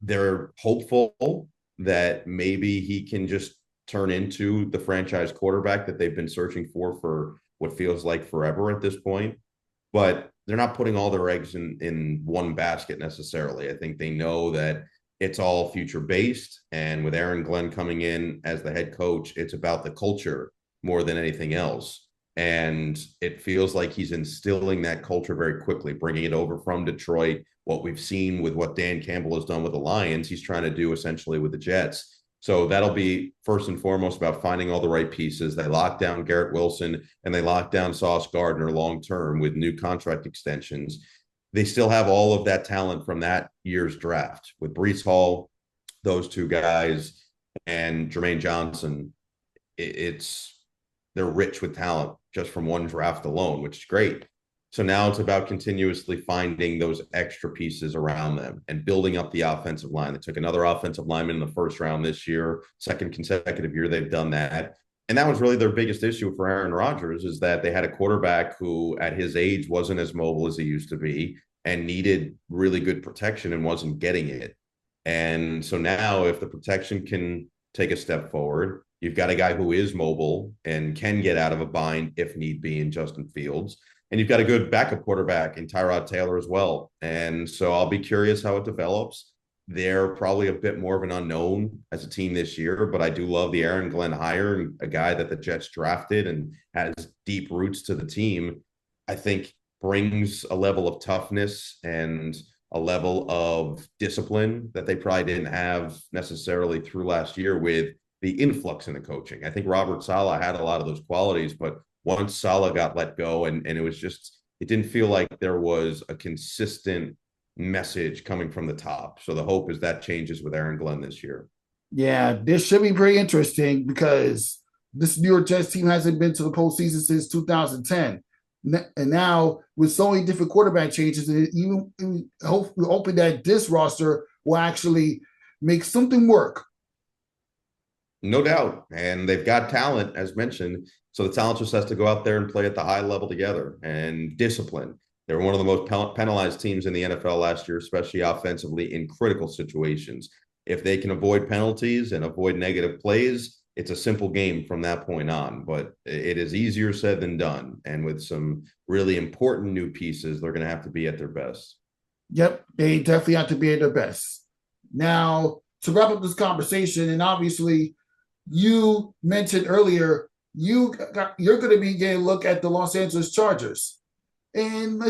They're hopeful that maybe he can just turn into the franchise quarterback that they've been searching for what feels like forever at this point. But they're not putting all their eggs in one basket necessarily. I think they know that it's all future based. And with Aaron Glenn coming in as the head coach, it's about the culture more than anything else. And it feels like he's instilling that culture very quickly, bringing it over from Detroit. What we've seen with what Dan Campbell has done with the Lions, he's trying to do essentially with the Jets. So that'll be first and foremost about finding all the right pieces. They locked down Garrett Wilson and they locked down Sauce Gardner long-term with new contract extensions. They still have all of that talent from that year's draft with Breece Hall, those two guys, and Jermaine Johnson. They're rich with talent just from one draft alone, which is great. So now it's about continuously finding those extra pieces around them and building up the offensive line. They took another offensive lineman in the first round this year, second consecutive year they've done that. And that was really their biggest issue for Aaron Rodgers, is that they had a quarterback who at his age wasn't as mobile as he used to be and needed really good protection and wasn't getting it. And so now if the protection can take a step forward, you've got a guy who is mobile and can get out of a bind if need be in Justin Fields. And you've got a good backup quarterback in Tyrod Taylor as well. And so I'll be curious how it develops. They're probably a bit more of an unknown as a team this year, but I do love the Aaron Glenn hire, and a guy that the Jets drafted and has deep roots to the team. I think brings a level of toughness and a level of discipline that they probably didn't have necessarily through last year with the influx in the coaching. I think Robert Saleh had a lot of those qualities, but once Saleh got let go and it was just, it didn't feel like there was a consistent message coming from the top. So the hope is that changes with Aaron Glenn this year. Yeah, this should be pretty interesting because This New York Jets team hasn't been to the postseason since 2010. And now with so many different quarterback changes, and even we're hoping that this roster will actually make something work. No doubt. And they've got talent, as mentioned. So the talent just has to go out there and play at the high level together and discipline. They were one of the most penalized teams in the NFL last year, especially offensively in critical situations. If they can avoid penalties and avoid negative plays, it's a simple game from that point on. But it is easier said than done. And with some really important new pieces, they're going to have to be at their best. Yep, they definitely have to be at their best. Now, to wrap up this conversation, and obviously, you mentioned earlier you're going to be getting a look at the Los Angeles Chargers, and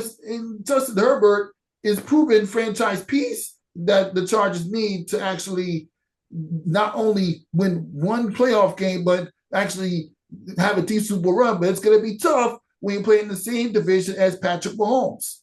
Justin Herbert is proven franchise piece that the Chargers need to actually not only win one playoff game, but actually have a decent Super Bowl run. But it's going to be tough when you play in the same division as Patrick Mahomes.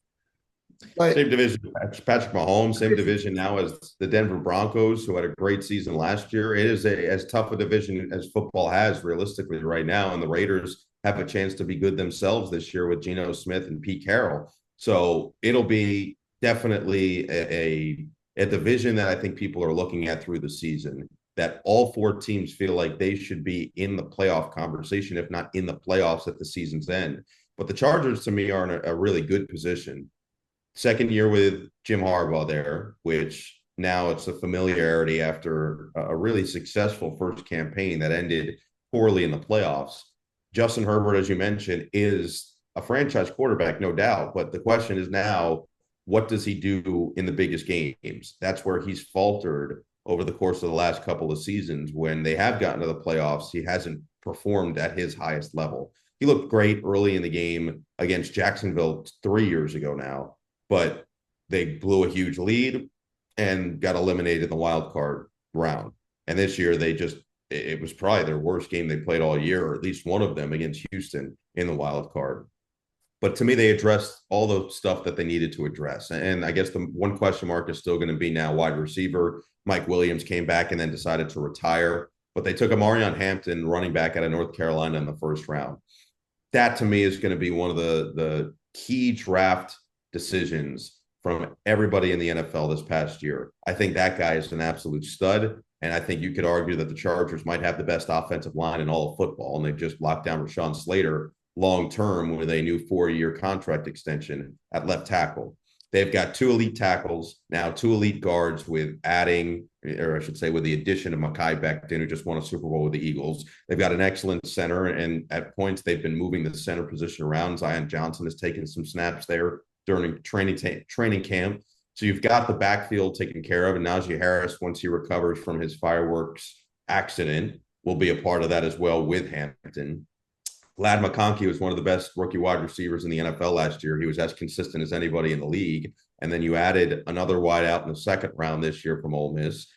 But same division, Patrick Mahomes, same division now as the Denver Broncos, who had a great season last year. It is as tough a division as football has realistically right now. And the Raiders have a chance to be good themselves this year with Geno Smith and Pete Carroll. So it'll be definitely a division that I think people are looking at through the season, that all four teams feel like they should be in the playoff conversation, if not in the playoffs at the season's end. But the Chargers, to me, are in a really good position. Second year with Jim Harbaugh there, which now it's a familiarity after a really successful first campaign that ended poorly in the playoffs. Justin Herbert, as you mentioned, is a franchise quarterback, no doubt. But the question is now, what does he do in the biggest games? That's where he's faltered over the course of the last couple of seasons. When they have gotten to the playoffs, he hasn't performed at his highest level. He looked great early in the game against Jacksonville 3 years ago now, but they blew a huge lead and got eliminated in the wild card round. And this year it was probably their worst game they played all year, or at least one of them against Houston in the wild card. But to me, they addressed all the stuff that they needed to address. And I guess the one question mark is still going to be now wide receiver. Mike Williams came back and then decided to retire, but they took Amarion Hampton, running back out of North Carolina, in the first round. That to me is going to be one of the key draft decisions from everybody in the NFL this past year. I think that guy is an absolute stud. And I think you could argue that the Chargers might have the best offensive line in all of football. And they've just locked down Rashawn Slater long-term with a new 4-year contract extension at left tackle. They've got 2 elite tackles, now 2 elite guards with with the addition of Mekhi Becton, who just won a Super Bowl with the Eagles. They've got an excellent center, and at points they've been moving the center position around. Zion Johnson has taken some snaps there during training camp. So you've got the backfield taken care of, and Najee Harris, once he recovers from his fireworks accident, will be a part of that as well with Hampton. Ladd McConkey was one of the best rookie wide receivers in the NFL last year. He was as consistent as anybody in the league. And then you added another wideout in the second round this year from Ole Miss.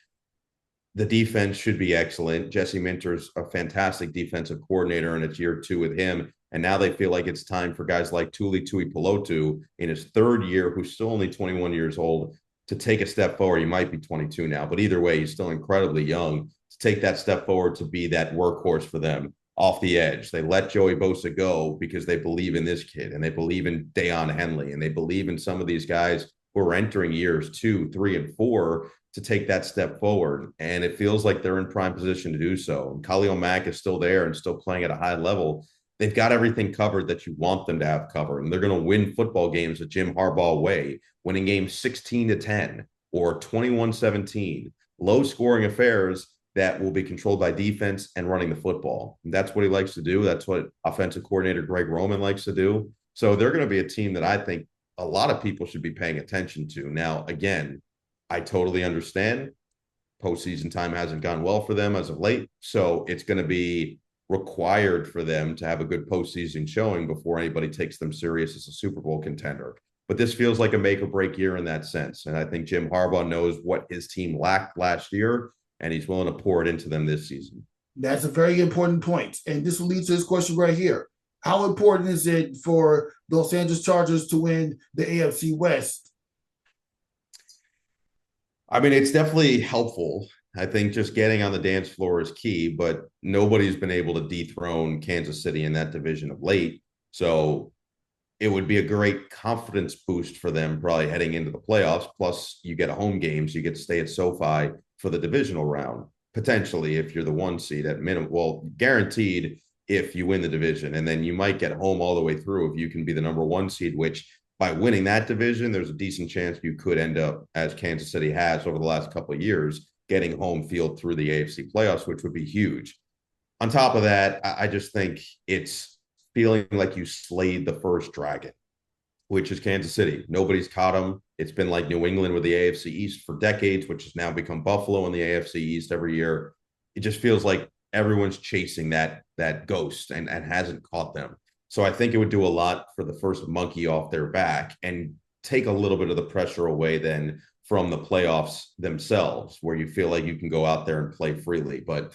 The defense should be excellent. Jesse Minter's a fantastic defensive coordinator, and it's year 2 with him. And now they feel like it's time for guys like Tuli Tuipulotu in his 3rd year, who's still only 21 years old, to take a step forward. He might be 22 now, but either way, he's still incredibly young, to take that step forward, to be that workhorse for them off the edge. They let Joey Bosa go because they believe in this kid, and they believe in Deion Henley, and they believe in some of these guys who are entering years 2, 3, and 4 to take that step forward. And it feels like they're in prime position to do so. And Khalil Mack is still there and still playing at a high level. They've got everything covered that you want them to have covered. And they're going to win football games the Jim Harbaugh way, winning games 16-10 or 21-17, low scoring affairs that will be controlled by defense and running the football. And that's what he likes to do. That's what offensive coordinator Greg Roman likes to do. So they're going to be a team that I think a lot of people should be paying attention to. Now, again, I totally understand postseason time hasn't gone well for them as of late. So it's going to be required for them to have a good postseason showing before anybody takes them serious as a Super Bowl contender. But this feels like a make or break year in that sense. And I think Jim Harbaugh knows what his team lacked last year, and he's willing to pour it into them this season. That's a very important point. And this will lead to this question right here. How important is it for the Los Angeles Chargers to win the AFC West? I mean, it's definitely helpful I think just getting on the dance floor is key, but nobody's been able to dethrone Kansas City in that division of late. So it would be a great confidence boost for them probably heading into the playoffs. Plus, you get a home game, so you get to stay at SoFi for the divisional round, potentially if you're the 1 seed at minimum. Well, guaranteed if you win the division. And then you might get home all the way through if you can be the number 1 seed, which by winning that division, there's a decent chance you could end up, as Kansas City has over the last couple of years, getting home field through the AFC playoffs, which would be huge. On top of that, I just think it's feeling like you slayed the first dragon, which is Kansas City. Nobody's caught them. It's been like New England with the AFC East for decades, which has now become Buffalo in the AFC East every year. It just feels like everyone's chasing that ghost and hasn't caught them. So I think it would do a lot for the first monkey off their back and take a little bit of the pressure away then from the playoffs themselves, where you feel like you can go out there and play freely. But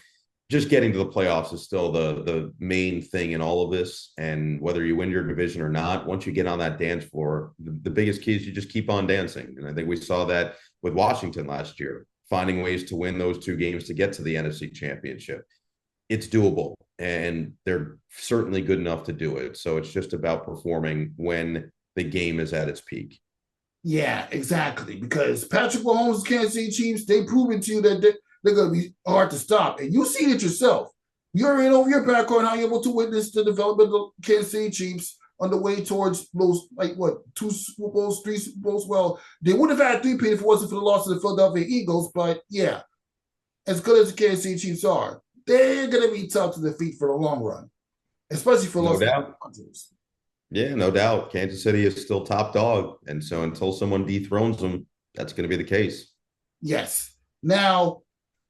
just getting to the playoffs is still the main thing in all of this. And whether you win your division or not, once you get on that dance floor, the biggest key is you just keep on dancing. And I think we saw that with Washington last year, finding ways to win those 2 games to get to the NFC Championship. It's doable, and they're certainly good enough to do it. So it's just about performing when the game is at its peak. Yeah, exactly. Because Patrick Mahomes' Kansas City Chiefs, they proven to you that they're going to be hard to stop. And you've seen it yourself. You're in over your background, how you're able to witness the development of the Kansas City Chiefs on the way towards those, 2 Super Bowls, 3 Super Bowls. Well, they would have had 3 if it wasn't for the loss of the Philadelphia Eagles. But yeah, as good as the Kansas City Chiefs are, they're going to be tough to defeat for the long run, especially for Los Angeles. Yeah, no doubt. Kansas City is still top dog. And so until someone dethrones them, that's going to be the case. Yes. Now,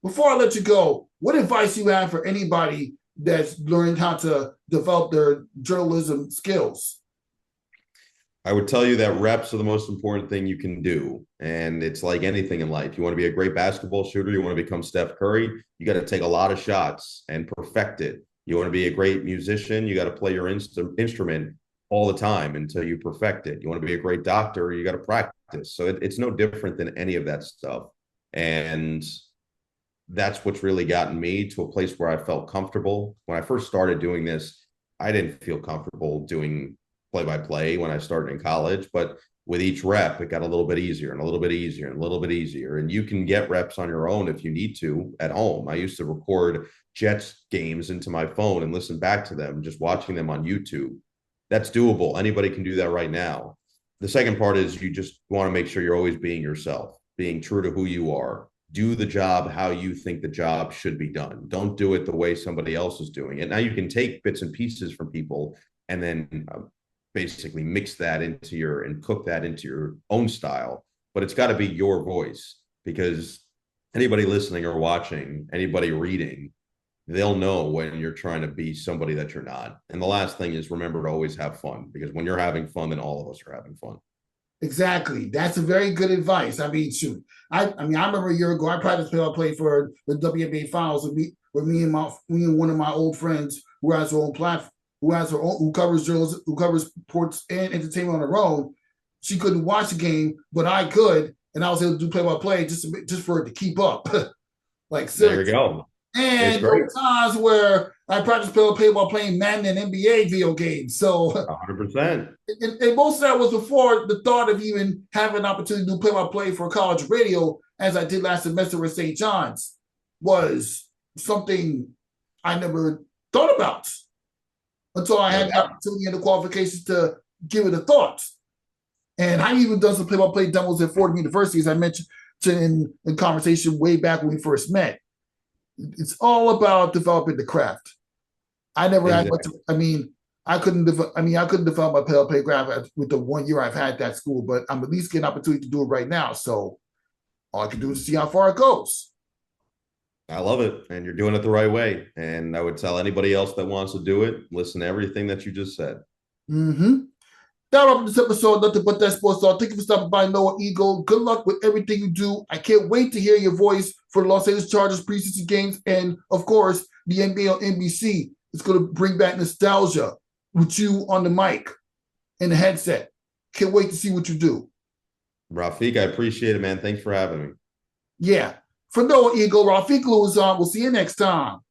before I let you go, what advice you have for anybody that's learning how to develop their journalism skills? I would tell you that reps are the most important thing you can do. And it's like anything in life. You want to be a great basketball shooter, you want to become Steph Curry, you got to take a lot of shots and perfect it. You want to be a great musician, you got to play your instrument all the time until you perfect it. You want to be a great doctor, you got to practice. So it's no different than any of that stuff. And that's what's really gotten me to a place where I felt comfortable. When I first started doing this, I didn't feel comfortable doing play-by-play when I started in college, but with each rep, it got a little bit easier and a little bit easier and a little bit easier. And you can get reps on your own if you need to at home. I used to record Jets games into my phone and listen back to them, just watching them on YouTube. That's doable. Anybody can do that right now. The second part is you just want to make sure you're always being yourself, being true to who you are. Do the job how you think the job should be done. Don't do it the way somebody else is doing it. Now you can take bits and pieces from people and then basically mix that into and cook that into your own style, but it's got to be your voice, because anybody listening or watching, anybody reading, they'll know when you're trying to be somebody that you're not. And the last thing is, remember to always have fun, because when you're having fun, then all of us are having fun. Exactly. That's a very good advice. I mean, shoot. I remember a year ago, I practiced play for the WNBA finals with me and one of my old friends who has her own platform, who covers sports and entertainment on her own. She couldn't watch the game, but I could, and I was able to do play-by-play just for it to keep up. Like seriously. There you go. And there were times where I practiced play-by-play playing Madden and NBA video games. So 100%. And most of that was before the thought of even having an opportunity to do play-by-play for college radio, as I did last semester with St. John's, was something I never thought about until I had the opportunity and the qualifications to give it a thought. And I even done some play-by-play demos at Fordham University, as I mentioned in conversation way back when we first met. It's all about developing the craft. I never had much. I couldn't develop my play-by-play craft with the 1 year I've had that school, but I'm at least getting an opportunity to do it right now. So all I can do is see how far it goes. I love it. And you're doing it the right way. And I would tell anybody else that wants to do it, listen to everything that you just said. Mm-hmm. That wraps up this episode. Nothing but that sports talk. Thank you for stopping by, Noah Eagle. Good luck with everything you do. I can't wait to hear your voice for the Los Angeles Chargers preseason games, and of course, the NBA on NBC. It's going to bring back nostalgia with you on the mic and the headset. Can't wait to see what you do. Rafiq, I appreciate it, man. Thanks for having me. Yeah. For Noah Eagle, Rafiq Luzon, we'll see you next time.